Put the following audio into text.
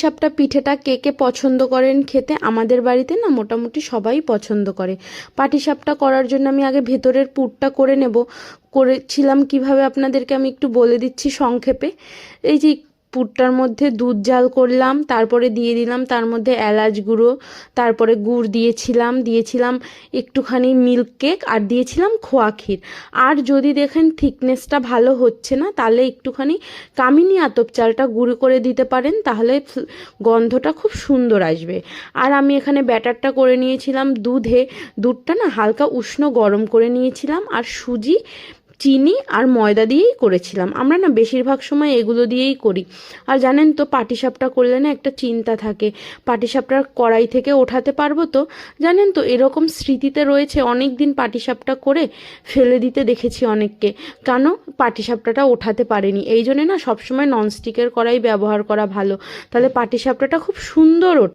সাপটা পিঠেটা কে কে পছন্দ করেন খেতে? আমাদের বাড়িতে না মোটামুটি সবাই পছন্দ করে। পাটিসাপটা করার জন্য আমি আগে ভেতরের পুরটা করে নেব। করেছিলাম কিভাবে আপনাদেরকে আমি একটু বলে দিচ্ছি সংক্ষেপে। এই যে পুরটার মধ্যে দুধ জাল করলাম, তারপরে দিয়ে দিলাম তার মধ্যে এলাচ গুঁড়ো, তারপরে গুড় দিয়েছিলাম একটুখানি মিল্ক কেক, আর দিয়েছিলাম খোয়া ক্ষীর। আর যদি দেখেন থিকনেসটা ভালো হচ্ছে না, তাহলে একটুখানি কামিনী আতপ চালটা গুঁড়ো করে দিতে পারেন, তাহলে গন্ধটা খুব সুন্দর আসবে। আর আমি এখানে ব্যাটারটা করে নিয়েছিলাম দুধটা না হালকা উষ্ণ গরম করে নিয়েছিলাম, আর সুজি, চিনি আর ময়দা দিয়েই করেছিলাম। আমরা না বেশিরভাগ সময় এগুলো দিয়েই করি। আর জানেন তো পাটিসাপটা করলে না একটা চিন্তা থাকে, পাটিসাপটার কড়াই থেকে ওঠাতে পারবো তো? জানেন তো এরকম স্মৃতিতে রয়েছে, অনেক দিন পাটিসাপটা করে ফেলে দিতে দেখেছি অনেককে, কেন পাটিসাপটাটা ওঠাতে পারেনি। এই জন্যে না সবসময় ননস্টিকের কড়াই ব্যবহার করা ভালো, তাহলে পাটিসাপটাটা খুব সুন্দর ওঠে।